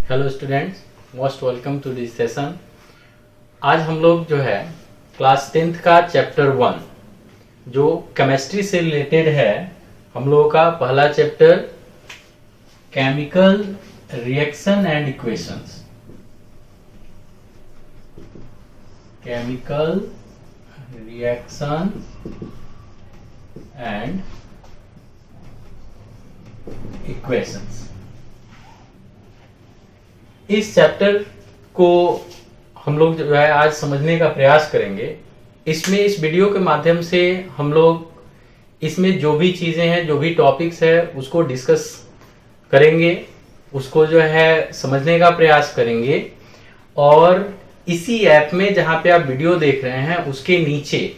Hello students, most welcome to this session. आज हम लोग जो है क्लास 10th का चैप्टर 1 जो केमिस्ट्री से रिलेटेड है, हम लोगों का पहला chapter chemical reaction and equations. Chemical reaction and equations. इस चैप्टर को हम लोग जो है आज समझने का प्रयास करेंगे। इसमें इस वीडियो के माध्यम से हम लोग इसमें जो भी चीजें हैं, जो भी टॉपिक्स है, उसको डिस्कस करेंगे, उसको जो है समझने का प्रयास करेंगे। और इसी ऐप में जहां पे आप वीडियो देख रहे हैं उसके नीचे,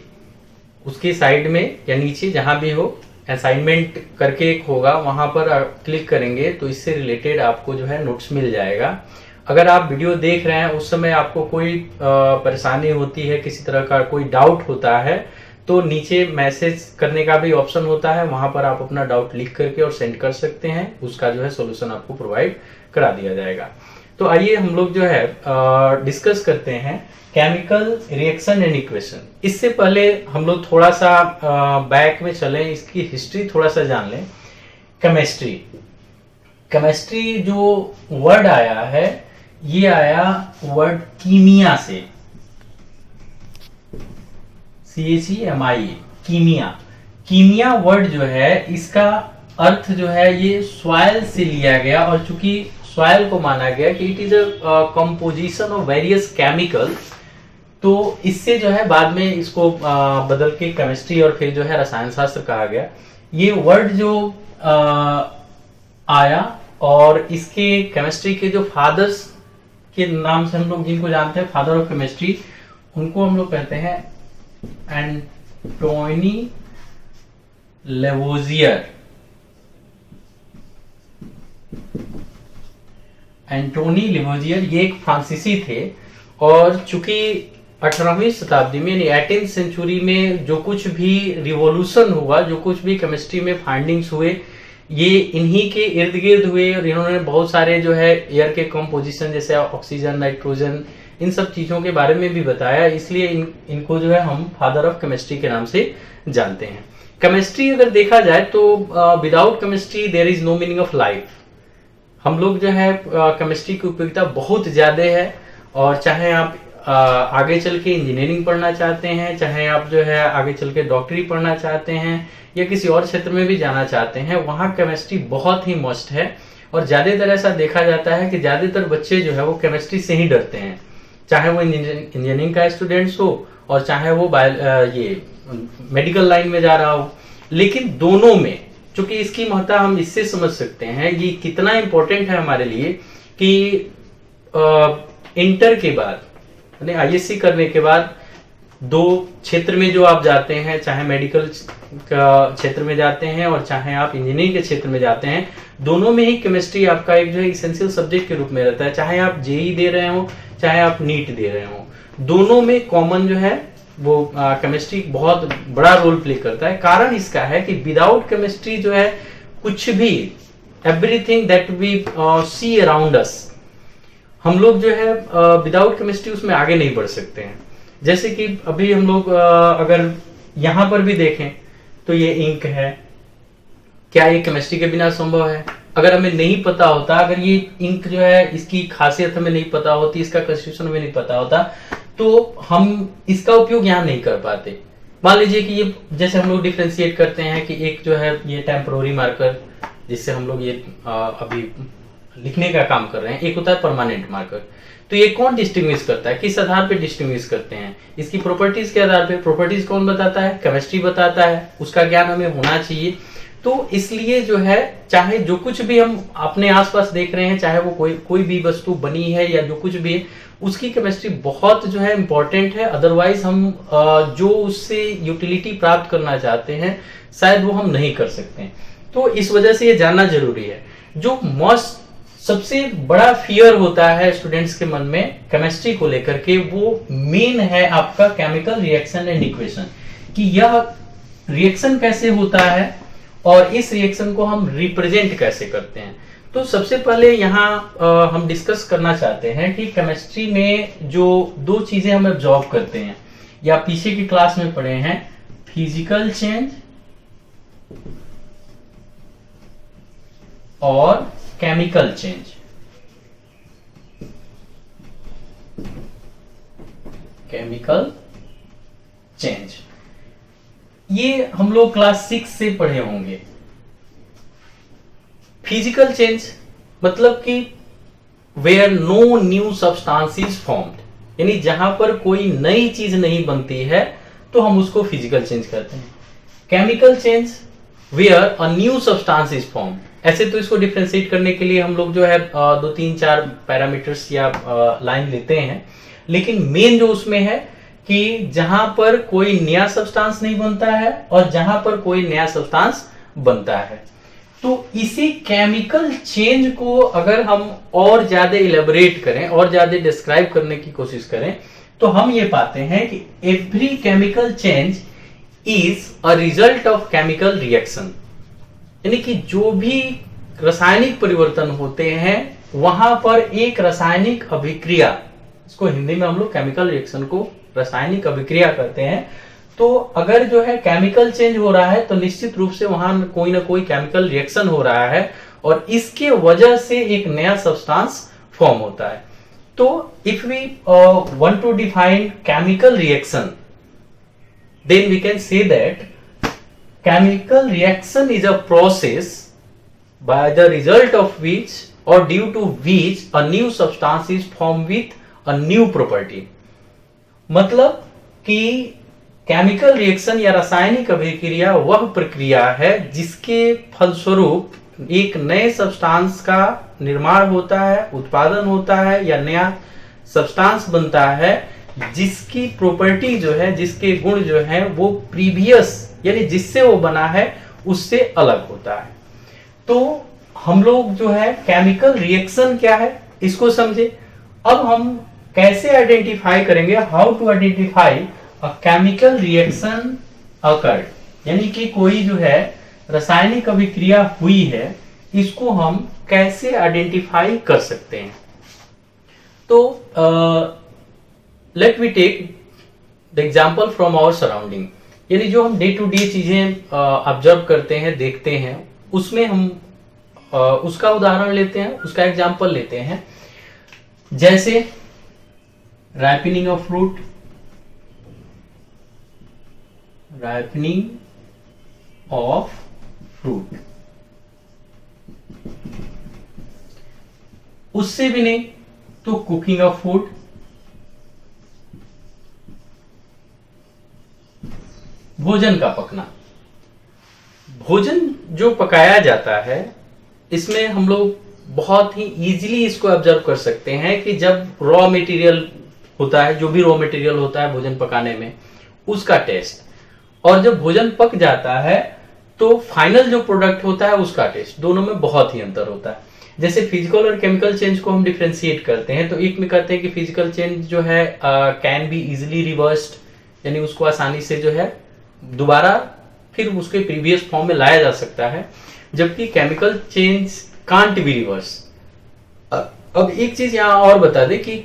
उसके साइड में या नीचे जहां भी हो, असाइनमेंट करके एक होगा, वहां पर आप क्लिक करेंगे तो इससे रिलेटेड आपको जो है नोट्स मिल जाएगा। अगर आप वीडियो देख रहे हैं उस समय आपको कोई परेशानी होती है, किसी तरह का कोई डाउट होता है, तो नीचे मैसेज करने का भी ऑप्शन होता है, वहां पर आप अपना डाउट लिख करके और सेंड कर सकते हैं। उसका जो है सॉल्यूशन आपको प्रोवाइड करा दिया जाएगा। तो आइए हम लोग जो है डिस्कस करते हैं केमिकल रिएक्शन एंड इक्वेशन। इससे पहले हम लोग थोड़ा सा बैक में चलें, इसकी हिस्ट्री थोड़ा सा जान लें। केमिस्ट्री जो वर्ड आया है, ये आया वर्ड कीमिया से, CHEMIA, कीमिया। कीमिया वर्ड जो है, इसका अर्थ जो है ये सॉइल से लिया गया, और चूंकि सॉइल को माना गया कि it is a composition of various chemical, तो इससे जो है बाद में इसको बदल के केमिस्ट्री और फिर जो है रसायन शास्त्र कहा गया। ये वर्ड जो आया, और इसके केमिस्ट्री के जो फादर्स के नाम से हम लोग जिनको जानते हैं, फादर ऑफ केमिस्ट्री, उनको हम लोग कहते हैं एंटोनी लेवोजियर। एंटोनी लेवोजियर ये एक फ्रांसीसी थे, और चूंकि 18वीं शताब्दी में, यानी 18th सेंचुरी में जो कुछ भी रिवॉल्यूशन हुआ, जो कुछ भी केमिस्ट्री में फाइंडिंग्स हुए, ये इन्हीं के इर्द गिर्द हुए। और इन्होंने बहुत सारे जो है एयर के कंपोजिशन, जैसे ऑक्सीजन, नाइट्रोजन, इन सब चीजों के बारे में भी बताया। इसलिए इनको जो है हम फादर ऑफ केमिस्ट्री के नाम से जानते हैं। केमिस्ट्री अगर देखा जाए तो without chemistry there is no meaning of life. हम लोग जो है केमिस्ट्री की उपयोगिता बहुत ज्यादा है, और चाहे आप आगे चल के इंजीनियरिंग पढ़ना चाहते हैं, चाहे आप जो है आगे चल के डॉक्टरी पढ़ना चाहते हैं, या किसी और क्षेत्र में भी जाना चाहते हैं, वहाँ केमिस्ट्री बहुत ही मस्ट है। और ज्यादातर ऐसा देखा जाता है कि ज्यादातर बच्चे जो है वो केमिस्ट्री से ही डरते हैं, चाहे वो इंजीनियरिंग का स्टूडेंट्स हो और चाहे वो ये मेडिकल लाइन में जा रहा हो। लेकिन दोनों में, चूंकि इसकी महत्ता हम इससे समझ सकते हैं ये कितना इंपॉर्टेंट है हमारे लिए, कि इंटर के बाद, ISC करने के बाद दो क्षेत्र में जो आप जाते हैं, चाहे मेडिकल का क्षेत्र में जाते हैं और चाहे आप इंजीनियरिंग के क्षेत्र में जाते हैं, दोनों में ही केमिस्ट्री आपका एक जो है इसेंशियल सब्जेक्ट के रूप में रहता है। चाहे आप जेई दे रहे हो, चाहे आप नीट दे रहे हो, दोनों में कॉमन जो है वो केमिस्ट्री बहुत बड़ा रोल प्ले करता है। कारण इसका है कि विदाउट केमिस्ट्री जो है कुछ भी, everything that we see around us, हम लोग जो है विदाउट केमिस्ट्री उसमें आगे नहीं बढ़ सकते हैं। जैसे कि अभी हम लोग अगर यहां पर भी देखें तो ये इंक है, क्या ये केमिस्ट्री के बिना संभव है? अगर हमें नहीं पता होता, अगर ये इंक जो है इसकी खासियत हमें नहीं पता होती, इसका कंस्टिट्यूशन हमें नहीं पता होता, तो हम इसका उपयोग यहाँ नहीं कर पाते। मान लीजिए कि ये, जैसे हम लोग डिफ्रेंशिएट करते हैं कि एक जो है ये टेम्पररी मार्कर, जिससे हम लोग ये अभी लिखने का काम कर रहे हैं, एक होता है परमानेंट मार्कर। तो ये कौन डिस्टिंग्विश करता है, किस आधार पे डिस्टिंग्विश करते हैं? इसकी प्रॉपर्टीज के आधार पे। प्रॉपर्टीज कौन बताता है? केमिस्ट्री बताता है। उसका ज्ञान हमें होना चाहिए। तो इसलिए जो है, चाहे जो कुछ भी हम अपने आसपास देख रहे हैं, चाहे वो कोई भी वस्तु बनी है या जो कुछ भी है, उसकी केमिस्ट्री बहुत जो है इंपॉर्टेंट है। अदरवाइज हम जो उससे यूटिलिटी प्राप्त करना चाहते हैं, शायद वो हम नहीं कर सकते। तो इस वजह से ये जानना जरूरी है। जो मोस्ट सबसे बड़ा फियर होता है स्टूडेंट्स के मन में केमिस्ट्री को लेकर के, वो मेन है आपका केमिकल रिएक्शन एंड इक्वेशन, कि यह रिएक्शन कैसे होता है और इस रिएक्शन को हम रिप्रेजेंट कैसे करते हैं। तो सबसे पहले यहाँ हम डिस्कस करना चाहते हैं कि केमिस्ट्री में जो दो चीजें हम ऑब्जर्व करते हैं या पीछे की क्लास में पढ़े हैं, फिजिकल चेंज और केमिकल चेंज। केमिकल चेंज ये हम लोग क्लास 6 से पढ़े होंगे। फिजिकल चेंज मतलब कि where no new substance is formed, यानी जहां पर कोई नई चीज नहीं बनती है तो हम उसको फिजिकल चेंज कहते हैं। Chemical change where a new substance is formed. ऐसे तो इसको डिफरेंशिएट करने के लिए हम लोग जो है 2-3-4 पैरामीटर्स या लाइन लेते हैं, लेकिन मेन जो उसमें है कि जहां पर कोई नया सब्सटेंस नहीं बनता है और जहां पर कोई नया सब्सटेंस बनता है। तो इसी केमिकल चेंज को अगर हम और ज्यादा इलेबोरेट करें और ज्यादा डिस्क्राइब करने की कोशिश करें तो हम ये पाते हैं कि every chemical change is a result of chemical reaction, यानी कि जो भी रासायनिक परिवर्तन होते हैं वहां पर एक रासायनिक अभिक्रिया, इसको हिंदी में हम लोग केमिकल रिएक्शन को रासायनिक अभिक्रिया कहते हैं। तो अगर जो है केमिकल चेंज हो रहा है तो निश्चित रूप से वहां कोई ना कोई केमिकल रिएक्शन हो रहा है और इसके वजह से एक नया सब्सटेंस फॉर्म होता है। तो if we want to define chemical reaction, then we can say that chemical reaction is a process by the result of which or due to which a new substance is form with a new property. मतलब कि chemical reaction या रासायनिक अभिक्रिया वह प्रक्रिया है जिसके फलस्वरूप एक नए सब्सटेंस का निर्माण होता है, उत्पादन होता है या नया सब्सटेंस बनता है जिसकी प्रॉपर्टी जो है, जिसके गुण जो है वो प्रीवियस यानी जिससे वो बना है उससे अलग होता है। तो हम लोग जो है केमिकल रिएक्शन क्या है इसको समझे। अब हम कैसे आइडेंटिफाई करेंगे, how to identify a chemical reaction occurred, यानी कि कोई जो है रासायनिक अभिक्रिया हुई है इसको हम कैसे आइडेंटिफाई कर सकते हैं। तो let we take the example from our surrounding, यानी जो हम डे टू डे चीजें ऑब्जर्व करते हैं, देखते हैं, उसमें हम उसका उदाहरण लेते हैं, उसका एग्जांपल लेते हैं। जैसे ripening of fruit, ripening of fruit, उससे भी नहीं तो कुकिंग ऑफ फूड, भोजन का पकना। भोजन जो पकाया जाता है इसमें हम लोग बहुत ही इजीली इसको ऑब्जर्व कर सकते हैं कि जब रॉ मटेरियल होता है, जो भी रॉ मटेरियल होता है भोजन पकाने में, उसका टेस्ट, और जब भोजन पक जाता है तो फाइनल जो प्रोडक्ट होता है उसका टेस्ट, दोनों में बहुत ही अंतर होता है। जैसे फिजिकल और केमिकल चेंज को हम डिफरेंशिएट करते हैं तो एक में कहते हैं कि फिजिकल चेंज जो है कैन बी इजिली रिवर्स्ड, यानी उसको आसानी से जो है दोबारा फिर उसके प्रीवियस फॉर्म में लाया जा सकता है, जबकि chemical change can't be reverse. अब एक चीज यहाँ और बता दें कि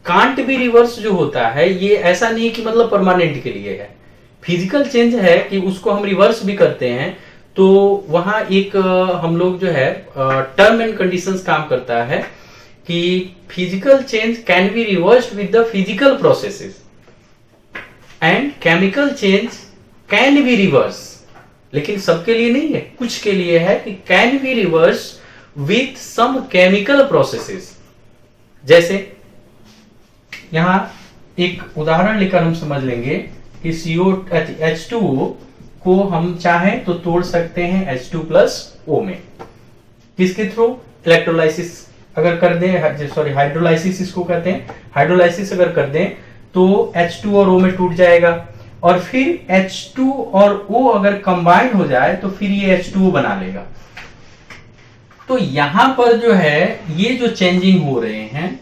कांट बी रिवर्स जो होता है ये ऐसा नहीं कि मतलब परमानेंट के लिए है। फिजिकल चेंज है कि उसको हम रिवर्स भी करते हैं तो वहां एक हम लोग जो है टर्म एंड कंडीशंस काम करता है कि physical change can be reversed with the physical processes and chemical change can be reverse, लेकिन सबके लिए नहीं है, कुछ के लिए है कि can be reverse with some chemical processes. जैसे यहां एक उदाहरण लेकर हम समझ लेंगे कि H2O को हम चाहें तो तोड़ सकते हैं H2+O में, किसके थ्रू, इलेक्ट्रोलाइसिस अगर कर दें, सॉरी हाइड्रोलाइसिस इसको कहते हैं, हाइड्रोलाइसिस अगर कर दें तो H2 और O में टूट जाएगा और फिर H2 और O अगर कंबाइंड हो जाए तो फिर ये H2O बना लेगा। तो यहां पर जो है ये जो चेंजिंग हो रहे हैं,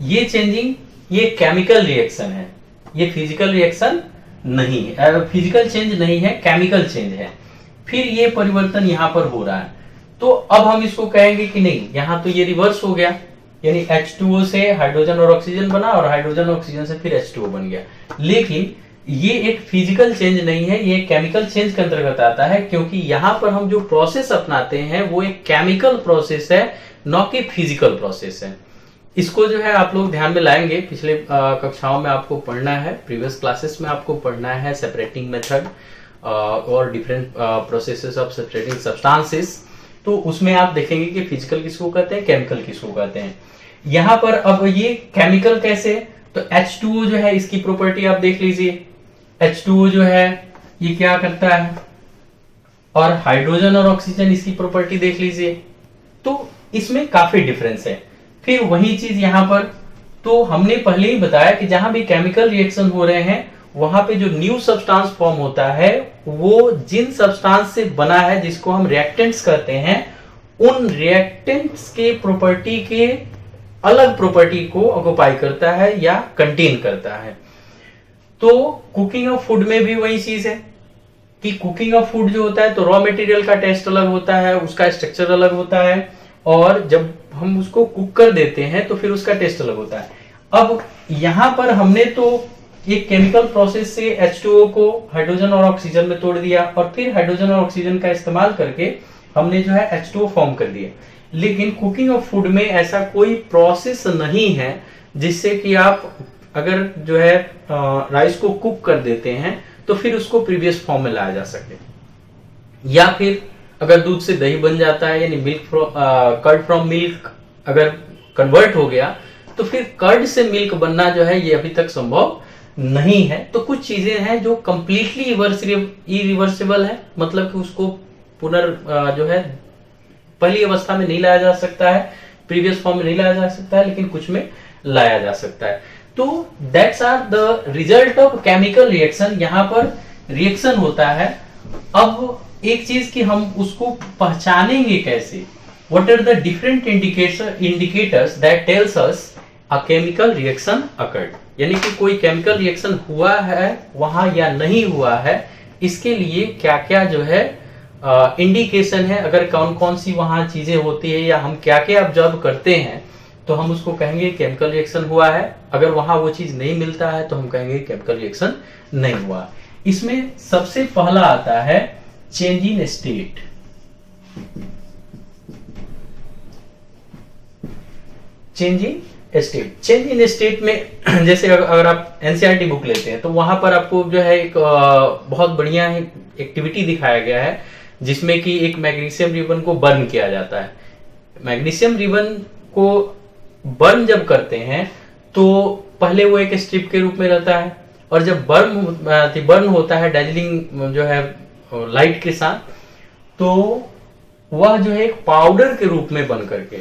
ये चेंजिंग ये केमिकल रिएक्शन है, ये फिजिकल रिएक्शन नहीं है, फिजिकल चेंज नहीं है, केमिकल चेंज है। फिर ये परिवर्तन यहां पर हो रहा है तो अब हम इसको कहेंगे कि नहीं, यहाँ तो ये रिवर्स हो गया, यानी H2O से हाइड्रोजन और ऑक्सीजन बना और हाइड्रोजन और ऑक्सीजन से फिर H2O बन गया। लेकिन ये एक फिजिकल चेंज नहीं है, ये केमिकल चेंज के अंतर्गत आता है, क्योंकि यहाँ पर हम जो प्रोसेस अपनाते हैं वो एक केमिकल प्रोसेस है, न कि फिजिकल प्रोसेस है। इसको जो है आप लोग ध्यान में लाएंगे, पिछले कक्षाओं में आपको पढ़ना है, प्रीवियस क्लासेस में आपको पढ़ना है सेपरेटिंग मेथड और different processes of separating substances. तो उसमें आप देखेंगे कि फिजिकल किसको कहते हैं, केमिकल किसको कहते हैं। यहाँ पर अब ये केमिकल कैसे, तो H2O जो है इसकी प्रॉपर्टी आप देख लीजिए। H2O जो है ये क्या करता है, और हाइड्रोजन और ऑक्सीजन इसकी प्रॉपर्टी देख लीजिए। तो इसमें काफी डिफरेंस है। फिर वही चीज यहाँ पर, तो हमने पहले ही बताया कि जहां भी केमिकल रिएक्शन हो रहे हैं वहां पे जो न्यू सब्सटेंस फॉर्म होता है वो जिन सब्सटेंस से बना है, जिसको हम रिएक्टेंट्स कहते हैं, उन रिएक्टेंट्स के प्रॉपर्टी के अलग प्रॉपर्टी को ऑक्युपाई करता है या कंटेन करता है। तो कुकिंग ऑफ फूड में भी वही चीज है कि कुकिंग ऑफ फूड जो होता है तो रॉ मटेरियल का टेस्ट अलग होता है, उसका स्ट्रक्चर अलग होता है, और जब हम उसको कुक कर देते हैं तो फिर उसका टेस्ट अलग होता है। अब यहां पर हमने तो एक केमिकल प्रोसेस से H2O को हाइड्रोजन और ऑक्सीजन में तोड़ दिया और फिर हाइड्रोजन और ऑक्सीजन का इस्तेमाल करके हमने जो है H2O फॉर्म कर दिया। लेकिन कुकिंग ऑफ फूड में ऐसा कोई प्रोसेस नहीं है जिससे कि आप अगर जो है राइस को कुक कर देते हैं तो फिर उसको प्रीवियस फॉर्म में लाया जा सके। या फिर अगर दूध से दही बन जाता है, यानी कर्ड फ्रॉम मिल्क अगर कन्वर्ट हो गया, तो फिर कर्ड से मिल्क बनना जो है ये अभी तक संभव नहीं है। तो कुछ चीजें हैं जो कंप्लीटली इरिवर्सिबल है, मतलब कि उसको जो है पहली अवस्था में नहीं लाया जा सकता है, प्रीवियस फॉर्म में नहीं लाया जा सकता है, लेकिन कुछ में लाया जा सकता है। तो that's are the result of chemical reaction. यहाँ पर रिएक्शन होता है। अब एक चीज कि हम उसको पहचानेंगे कैसे, what are the different indicators that tells us a chemical reaction occurred, यानी कि कोई केमिकल रिएक्शन हुआ है वहां या नहीं हुआ है, इसके लिए क्या क्या जो है इंडिकेशन है, अगर कौन कौन सी वहां चीजें होती है या हम क्या क्या ऑब्जर्व करते हैं तो हम उसको कहेंगे केमिकल रिएक्शन हुआ है। अगर वहां वो चीज नहीं मिलता है तो हम कहेंगे केमिकल रिएक्शन नहीं हुआ। इसमें सबसे पहला आता है change in state. Change in state में जैसे अगर आप एनसीईआरटी बुक लेते हैं तो वहां पर आपको जो है एक बहुत बढ़िया एक्टिविटी दिखाया गया है, जिसमें कि एक मैग्नीशियम रिबन को बर्न किया जाता है। मैग्नीशियम रिबन को बर्न जब करते हैं तो पहले वो एक स्ट्रिप के रूप में रहता है, और जब बर्न होता है डार्जिलिंग जो है लाइट के साथ, तो वह जो है एक पाउडर के रूप में बन करके,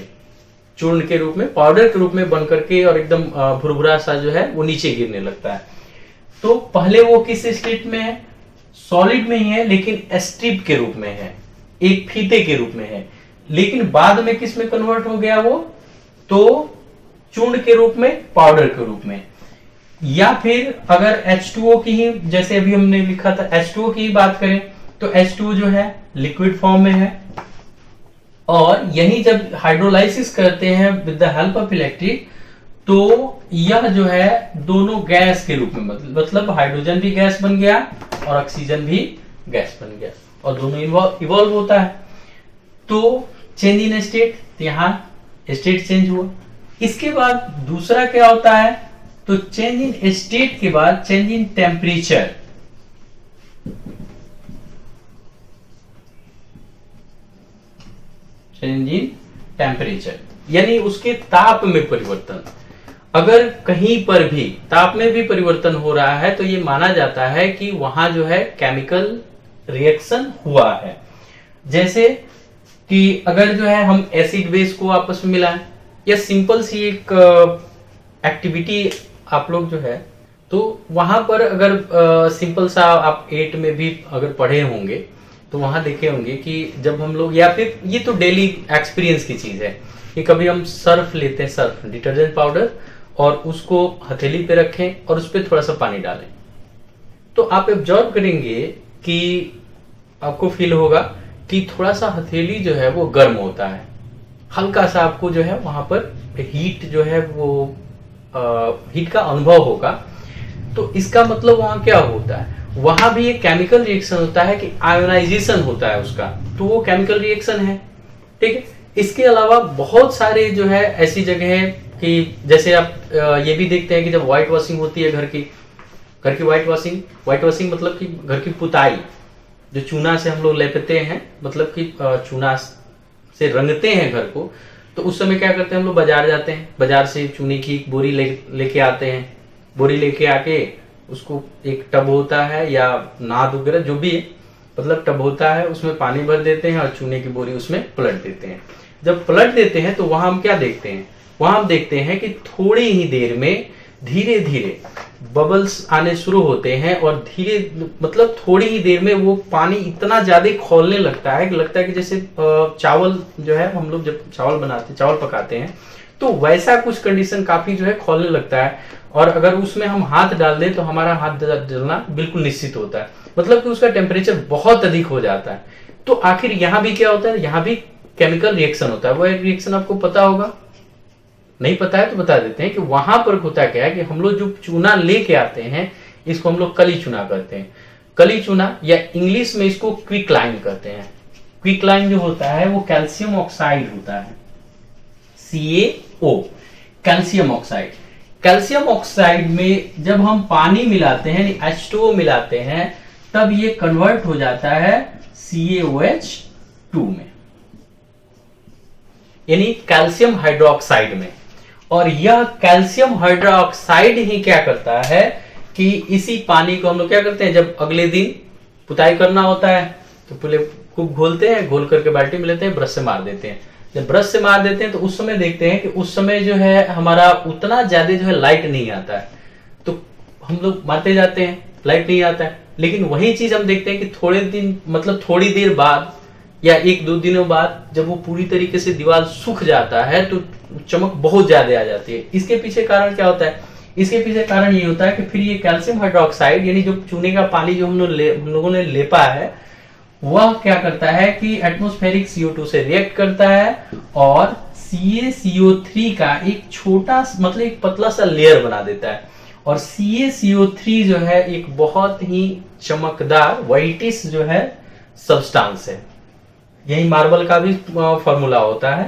चूर्ण के रूप में, पाउडर के रूप में बन करके और एकदम भुरभुरा सा जो है वो नीचे गिरने लगता है। तो पहले वो किस स्टेट में है, सॉलिड में ही है, लेकिन स्ट्रिप के रूप में है, एक फीते के रूप में है। लेकिन बाद में किस में कन्वर्ट हो गया वो, तो चूर्ण के रूप में, पाउडर के रूप में। या फिर अगर H2O की ही, जैसे अभी हमने लिखा था H2O की ही बात करें तो H2O जो है लिक्विड फॉर्म में है, और यही जब हाइड्रोलाइसिस करते हैं with the help of electric, तो यह जो है दोनों गैस के रूप में, मतलब हाइड्रोजन भी गैस बन गया और ऑक्सीजन भी गैस बन गया, और दोनों इवॉल्व होता है। तो चेंज इन स्टेट, यहां स्टेट चेंज हुआ। इसके बाद दूसरा क्या होता है, तो चेंज इन स्टेट के बाद change in temperature. Change in temperature यानी उसके ताप में परिवर्तन। अगर कहीं पर भी ताप में भी परिवर्तन हो रहा है तो ये माना जाता है कि वहां जो है केमिकल रिएक्शन हुआ है। जैसे कि अगर जो है हम एसिड बेस को आपस में मिलाएं, या सिंपल सी एक एक्टिविटी आप लोग जो है, तो वहां पर अगर सिंपल सा आप 8 में भी अगर पढ़े होंगे तो वहां देखे होंगे कि जब हम लोग, या फिर ये तो डेली एक्सपीरियंस की चीज है कि कभी हम सर्फ लेते हैं, सर्फ डिटर्जेंट पाउडर, और उसको हथेली पे रखें और उस पर थोड़ा सा पानी डालें, तो आप ऑब्जर्व करेंगे कि आपको फील होगा कि थोड़ा सा हथेली जो है वो गर्म होता है, हल्का सा आपको जो है वहां पर हीट जो है वो हीट का अनुभव होगा। तो इसका मतलब वहां क्या होता है, वहां भी एक केमिकल रिएक्शन होता है कि आयोनाइजेशन होता है उसका, तो वो केमिकल रिएक्शन है। ठीक है, इसके अलावा बहुत सारे जो है ऐसी जगह है कि जैसे आप ये भी देखते हैं कि जब व्हाइट वॉशिंग होती है घर की व्हाइट वॉशिंग मतलब कि घर की पुताई, जो चूना से हम लोग लेपते हैं, मतलब कि चूना से रंगते हैं घर को, तो उस समय क्या करते हैं हम लोग बाजार जाते हैं, बाजार से चूने की एक बोरी लेके आते हैं, बोरी लेके आके उसको एक टब होता है या नाद वगैरह जो भी है, मतलब टब होता है, उसमें पानी भर देते हैं और चूने की बोरी उसमें पलट देते हैं। जब पलट देते हैं तो वहां हम क्या देखते हैं, वहां हम देखते हैं कि थोड़ी ही देर में धीरे धीरे बबल्स आने शुरू होते हैं और धीरे मतलब थोड़ी ही देर में वो पानी इतना ज्यादा खौलने लगता है कि जैसे चावल जो है हम लोग जब चावल पकाते हैं तो वैसा कुछ कंडीशन काफी जो है खौलने लगता है, और अगर उसमें हम हाथ डाल दें तो हमारा हाथ जलना बिल्कुल निश्चित होता है, मतलब कि उसका टेम्परेचर बहुत अधिक हो जाता है। तो आखिर यहाँ भी क्या होता है, यहाँ भी केमिकल रिएक्शन होता है। वो एक रिएक्शन आपको पता होगा, नहीं पता है तो बता देते हैं कि वहां पर होता क्या है कि हम लोग जो चूना लेके आते हैं इसको हम लोग कली चूना कहते हैं, कली चूना, या इंग्लिश में इसको क्विकलाइम कहते हैं। क्विकलाइम जो होता है वो कैल्शियम ऑक्साइड होता है, CaO, calcium oxide. Calcium oxide में जब हम पानी मिलाते हैं H2O मिलाते हैं तब ये कन्वर्ट हो जाता है CaOH2 में, यानी कैल्शियम हाइड्रोक्साइड में। और यह कैल्शियम हाइड्रोक्साइड ही क्या करता है कि इसी पानी को हम लोग क्या करते हैं, जब अगले दिन पुताई करना होता है तो पहले खूब घोलते हैं, घोल करके बाल्टी में लेते हैं, ब्रश से मार देते हैं। जब ब्रश से मार देते हैं तो उस समय देखते हैं कि उस समय जो है हमारा उतना ज्यादा जो है लाइट नहीं आता है, तो हम लोग मारते जाते हैं, लाइट नहीं आता है। लेकिन वही चीज हम देखते हैं कि थोड़े दिन मतलब थोड़ी देर बाद या 1-2 दिनों बाद जब वो पूरी तरीके से दीवार सूख जाता है तो चमक बहुत ज्यादा आ जाती है। इसके पीछे कारण क्या होता है, इसके पीछे कारण ये होता है कि फिर ये कैल्शियम हाइड्रोक्साइड यानी जो चूने का पानी जो हम लोगों ने लेपा है वह क्या करता है कि एटमॉस्फेरिक CO2 से रिएक्ट करता है और CaCO3 का एक छोटा मतलब एक पतला सा लेयर बना देता है। और CaCO3 जो है एक बहुत ही चमकदार व्हाइटिश जो है सब्सटेंस है, यही मार्बल का भी फॉर्मूला होता है।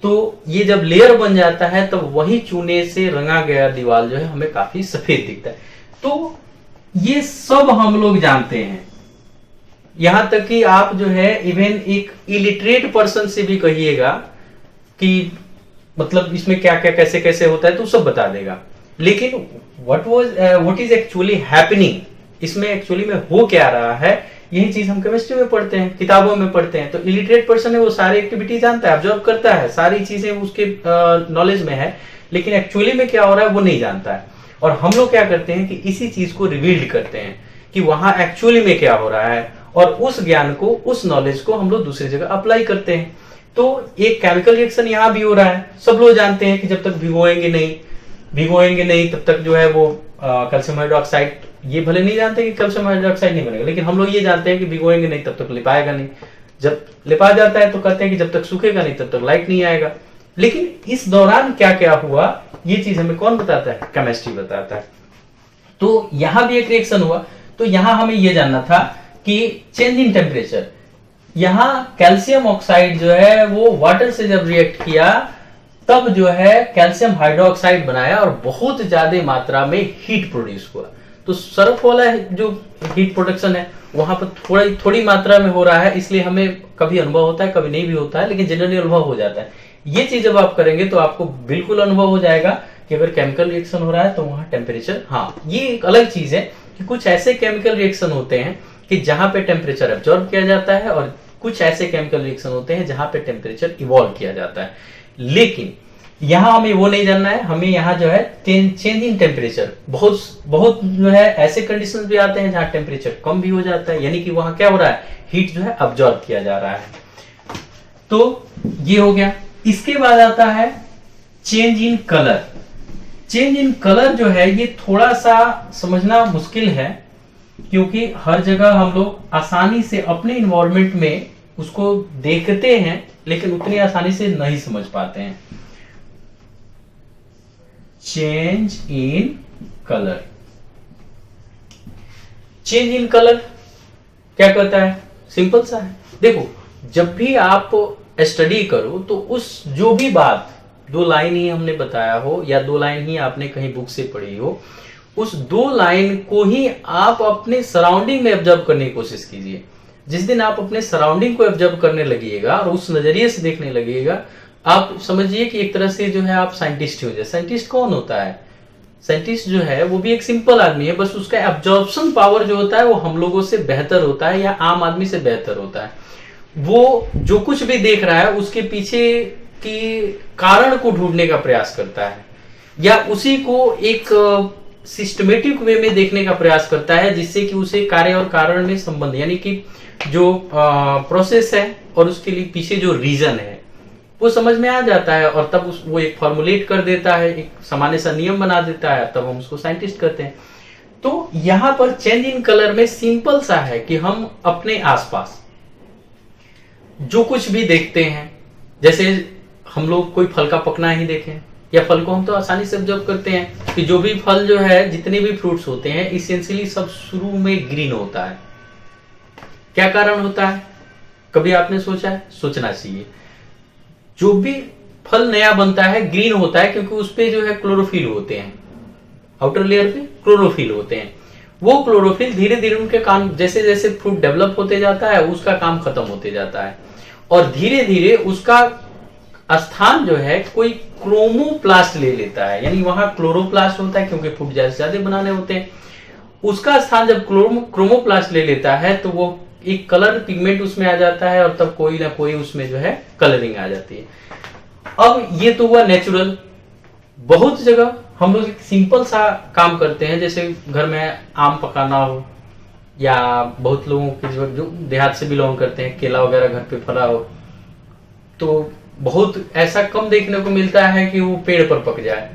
तो ये जब लेयर बन जाता है तब तो वही चूने से रंगा गया दीवार जो है हमें काफी सफेद दिखता है। तो ये सब हम लोग जानते हैं, यहां तक कि आप जो है इवन एक इलिटरेट पर्सन से भी कहिएगा कि मतलब इसमें क्या क्या कैसे कैसे होता है तो सब बता देगा। लेकिन व्हाट इज एक्चुअली हैपनिंग, इसमें एक्चुअली में हो क्या रहा है, यही चीज हम केमिस्ट्री में पढ़ते हैं, किताबों में पढ़ते हैं। तो इलिटरेट पर्सन है वो सारी एक्टिविटी जानता है, ऑब्जर्व करता है, सारी चीजें उसके नॉलेज में है, लेकिन एक्चुअली में क्या हो रहा है वो नहीं जानता है। और हम लोग क्या करते हैं कि इसी चीज को रिवील्ड करते हैं कि वहां एक्चुअली में क्या हो रहा है, और उस ज्ञान को उस नॉलेज को हम लोग दूसरी जगह अप्लाई करते हैं। तो एक केमिकल रिएक्शन यहाँ भी हो रहा है, सब लोग जानते हैं कि जब तक भिगोएंगे नहीं तब तक जो है वो कैल्शियम हाइड्रोक्साइड, ये भले नहीं जानते कि कैल्शियम हाइड्रोक्साइड नहीं बनेगा, लेकिन हम लोग ये जानते हैं कि भिगोएंगे नहीं तब तक लिपाएगा नहीं, जब लिपा जाता है तो कहते हैं कि जब तक सूखेगा नहीं तब तक लाइट नहीं आएगा। लेकिन इस दौरान क्या क्या हुआ ये चीज हमें कौन बताता है, केमिस्ट्री बताता है। तो यहां भी एक रिएक्शन हुआ, तो यहां हमें यह जानना था कि चेंज इन टेम्परेचर, यहां कैल्शियम ऑक्साइड जो है वो वाटर से जब रिएक्ट किया तब जो है कैल्शियम हाइड्रोक्साइड बनाया और बहुत ज्यादा मात्रा में हीट प्रोड्यूस हुआ। तो सर्फ वाला जो हीट प्रोडक्शन है वहां पर थोड़ी मात्रा में हो रहा है, इसलिए हमें कभी अनुभव होता है कभी नहीं भी होता है, लेकिन जनरली अनुभव हो जाता है। ये चीज जब आप करेंगे तो आपको बिल्कुल अनुभव हो जाएगा कि अगर केमिकल रिएक्शन हो रहा है तो वहां टेम्परेचर, हाँ ये एक अलग चीज है कि कुछ ऐसे केमिकल रिएक्शन होते हैं कि जहां पे टेम्परेचर एब्जॉर्ब किया जाता है और कुछ ऐसे केमिकल रिएक्शन होते हैं जहां पे टेम्परेचर इवॉल्व किया जाता है। लेकिन यहां हमें वो नहीं जानना है, हमें यहाँ जो है चेंज इन टेम्परेचर, बहुत जो है ऐसे कंडीशंस भी आते हैं जहां टेम्परेचर कम भी हो जाता है, यानी कि वहां क्या हो रहा है, हीट जो है अब्जॉर्ब किया जा रहा है। तो ये हो गया। इसके बाद आता है change in colour. Change in colour जो है ये थोड़ा सा समझना मुश्किल है, क्योंकि हर जगह हम लोग आसानी से अपने इन्वायरमेंट में उसको देखते हैं लेकिन उतनी आसानी से नहीं समझ पाते हैं। Change in colour. Change in colour क्या कहता है? सिंपल सा है। देखो, जब भी आप स्टडी करो तो उस जो भी बात 2 लाइन ही हमने बताया हो या 2 लाइन ही आपने कहीं बुक से पढ़ी हो, उस 2 लाइन को ही आप अपने सराउंडिंग में ऑब्जर्व करने की कोशिश कीजिए। जिस दिन आप अपने सराउंडिंग को ऑब्जर्व करने लगिएगा और उस नजरिए से देखने लगिएगा, आप समझिए कि एक तरह से जो है आप साइंटिस्ट हो जाए। साइंटिस्ट कौन होता है? साइंटिस्ट जो है वो भी एक सिंपल आदमी है, बस उसका एब्जॉर्प्शन पावर जो होता है वो हम लोगों से बेहतर होता है या आम आदमी से बेहतर होता है। वो जो कुछ भी देख रहा है उसके पीछे की कारण को ढूंढने का प्रयास करता है या उसी को एक सिस्टमेटिक वे में देखने का प्रयास करता है, जिससे कि उसे कार्य और कारण में संबंध, यानी कि जो प्रोसेस है और उसके लिए पीछे जो रीजन है वो समझ में आ जाता है और तब वो एक फॉर्मुलेट कर देता है, एक सामान्य सा नियम बना देता है, तब हम उसको साइंटिस्ट कहते हैं। तो यहां पर चेंज इन कलर में सिंपल सा है कि हम अपने आसपास जो कुछ भी देखते हैं, जैसे हम लोग कोई फल का पकना ही देखें या फल को हम तो आसानी से ऑब्जर्व करते हैं कि जो भी फल जो है, जितने भी फ्रूट्स होते हैं, इसेंशियली सब शुरू में ग्रीन होता है। क्या कारण होता है? कभी आपने सोचा है? सोचना चाहिए। जो भी फल नया बनता है ग्रीन होता है क्योंकि उस पे जो है क्लोरोफिल होते हैं, आउटर लेयर पे क्लोरोफिल होते हैं। वो क्लोरोफिल धीरे धीरे उनके काम, जैसे जैसे फ्रूट डेवलप होते जाता है उसका काम खत्म होते जाता है और धीरे धीरे उसका स्थान जो है कोई क्रोमोप्लास्ट ले लेता है, यानी वहां क्लोरोप्लास्ट होता है क्योंकि फ्रूट ज्यादा बनाने होते हैं। उसका स्थान जब क्रोमोप्लास्ट ले लेता है तो वो एक कलर पिगमेंट उसमें आ जाता है और तब कोई ना कोई उसमें जो है कलरिंग आ जाती है। अब ये तो हुआ नेचुरल। बहुत जगह हम लोग एक सिंपल सा काम करते हैं, जैसे घर में आम पकाना हो या बहुत लोगों के जो देहात से बिलोंग करते हैं, केला वगैरह घर पे फला हो, तो बहुत ऐसा कम देखने को मिलता है कि वो पेड़ पर पक जाए,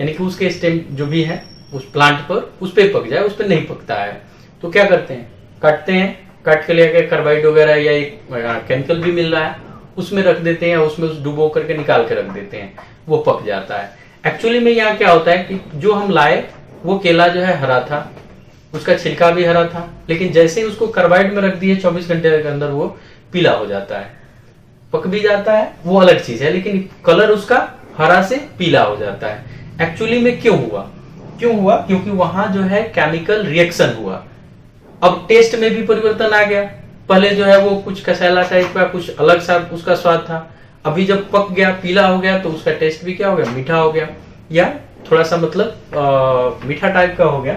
यानी कि उसके स्टेम जो भी है उस प्लांट पर उस पे पक जाए, उस पे नहीं पकता है। तो क्या करते हैं? काटते हैं, काट के लेके कार्बाइड वगैरह या एक केमिकल भी मिल रहा है उसमें रख देते हैं, उसमें उस डुबो करके निकाल के रख देते हैं, वो पक जाता है। एक्चुअली में यहाँ क्या होता है कि जो हम लाए वो केला जो है हरा था, उसका छिलका भी हरा था, लेकिन जैसे ही उसको कार्बाइड में रख दिए 24 घंटे के अंदर वो पीला हो जाता है, पक भी जाता है, वो अलग चीज है, लेकिन कलर उसका हरा से पीला हो जाता है। एक्चुअली में क्यों हुआ? क्योंकि वहां जो है केमिकल रिएक्शन हुआ। अब टेस्ट में भी परिवर्तन आ गया। पहले जो है वो कुछ कसैला टाइप का, कुछ अलग सा उसका स्वाद था। अभी जब पक गया, पीला हो गया, तो उसका टेस्ट भी क्या हो गया? मीठा हो गया या थोड़ा सा मतलब मीठा टाइप का हो गया।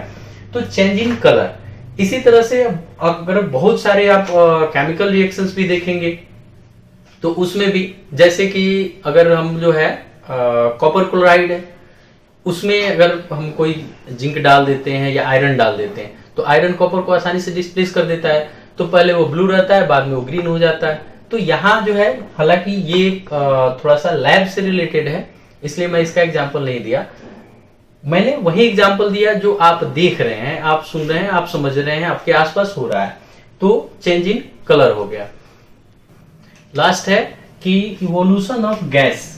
तो चेंज इन कलर। इसी तरह से अगर बहुत सारे आप केमिकल रिएक्शंस भी देखेंगे तो उसमें भी, जैसे कि अगर हम जो है कॉपर क्लोराइड है, उसमें अगर हम कोई जिंक डाल देते हैं या आयरन डाल देते हैं तो आयरन कॉपर को आसानी से डिस्प्लेस कर देता है, तो पहले वो ब्लू रहता है, बाद में वो ग्रीन हो जाता है। तो यहाँ जो है, हालांकि ये थोड़ा सा लैब से रिलेटेड है इसलिए मैं इसका एग्जांपल नहीं दिया, मैंने वही एग्जांपल दिया जो आप देख रहे हैं, आप सुन रहे हैं, आप समझ रहे हैं, आपके आसपास हो रहा है। तो चेंज इन कलर हो गया। लास्ट है कि evolution of gas.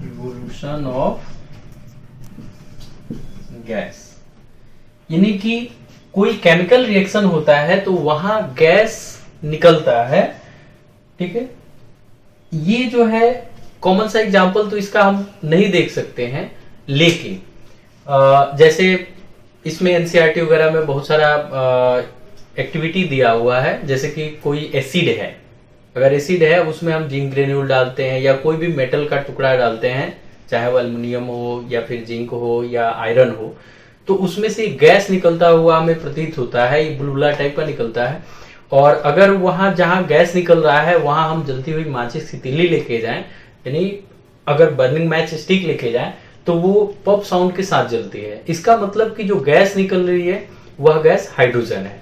Evolution of gas यानी कि कोई केमिकल रिएक्शन होता है तो वहां गैस निकलता है, ठीक है। ये जो है कॉमन सा एग्जांपल तो इसका हम नहीं देख सकते हैं, लेकिन जैसे इसमें एनसीईआरटी वगैरह में बहुत सारा एक्टिविटी दिया हुआ है, जैसे कि कोई एसिड है, अगर एसिड है उसमें हम जिंक ग्रेन्यूल डालते हैं या कोई भी मेटल का टुकड़ा डालते हैं, चाहे वो एल्युमिनियम हो या फिर जिंक हो या आयरन हो, तो उसमें से गैस निकलता हुआ हमें प्रतीत होता है, ये बुलबुला टाइप का निकलता है। और अगर वहां जहां गैस निकल रहा है वहां हम जलती हुई माचिस की तीली लेके जाएं, यानी अगर बर्निंग मैच स्टिक लेके जाएं, तो वो पॉप साउंड के साथ जलती है। इसका मतलब कि जो गैस निकल रही है वह गैस हाइड्रोजन है।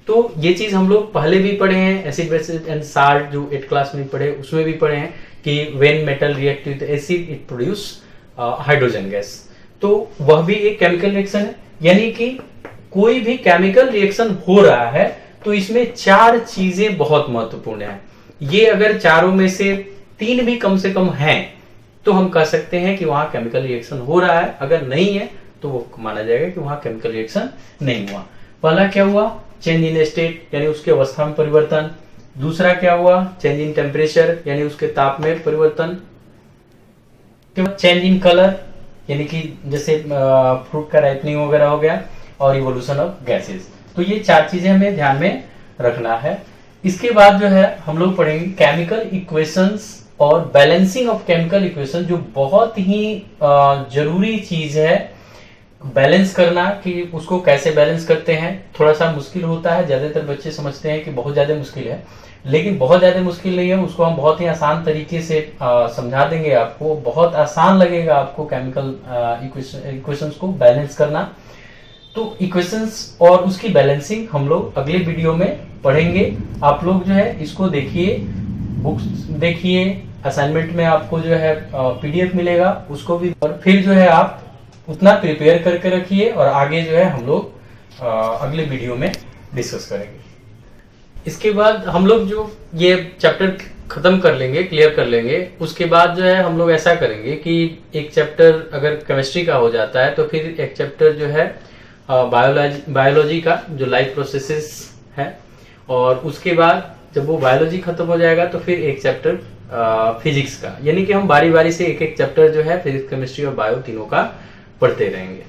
तो ये चीज हम लोग पहले भी पढ़े हैं, एसिड बेसिस एंड साल्ट जो 8th क्लास में पढ़े उसमें भी पढ़े हैं कि when metal react with acid it produce hydrogen gas. तो वह भी एक केमिकल रिएक्शन है, यानी कि कोई भी केमिकल रिएक्शन हो रहा है तो इसमें 4 चीजें बहुत महत्वपूर्ण है। ये अगर चारों में से 3 भी कम से कम हैं तो हम कह सकते हैं कि वहां केमिकल रिएक्शन हो रहा है, अगर नहीं है तो वो माना जाएगा कि वहां केमिकल रिएक्शन नहीं हुआ। पहला क्या हुआ? चेंज इन स्टेट, यानी उसके अवस्था में परिवर्तन। दूसरा क्या हुआ? चेंज इन टेम्परेचर, यानी उसके ताप में परिवर्तन। चेंज इन कलर, यानी कि जैसे फ्रूट का राइपनिंग वगैरह हो गया, और इवोल्यूशन ऑफ गैसेस। तो ये 4 चीजें हमें ध्यान में रखना है। इसके बाद जो है हम लोग पढ़ेंगे केमिकल इक्वेशंस और बैलेंसिंग ऑफ केमिकल इक्वेशन, जो बहुत ही जरूरी चीज है बैलेंस करना, कि उसको कैसे बैलेंस करते हैं। थोड़ा सा मुश्किल होता है, ज्यादातर बच्चे समझते हैं कि बहुत ज्यादा मुश्किल है, लेकिन बहुत ज्यादा मुश्किल नहीं है। उसको हम बहुत ही आसान तरीके से समझा देंगे, आपको बहुत आसान लगेगा आपको केमिकल इक्वेशंस को बैलेंस करना। तो इक्वेशंस और उसकी बैलेंसिंग हम लोग अगले वीडियो में पढ़ेंगे। आप लोग जो है इसको देखिए, बुक्स देखिए, असाइनमेंट में आपको जो है पीडीएफ मिलेगा, उसको भी, और फिर जो है आप उतना प्रिपेयर करके रखिए, और आगे जो है हम लोग अगले वीडियो में डिस्कस करेंगे। इसके बाद हम लोग जो ये चैप्टर खत्म कर लेंगे, क्लियर कर लेंगे, उसके बाद जो है हम लोग ऐसा करेंगे कि एक चैप्टर अगर केमिस्ट्री का हो जाता है तो फिर एक चैप्टर जो है बायोलॉजी का, जो लाइफ प्रोसेसेस है, और उसके बाद जब वो बायोलॉजी खत्म हो जाएगा तो फिर एक चैप्टर फिजिक्स का, यानी कि हम बारी बारी से एक एक चैप्टर जो है फिजिक्स, केमिस्ट्री और बायो तीनों का पढ़ते रहेंगे।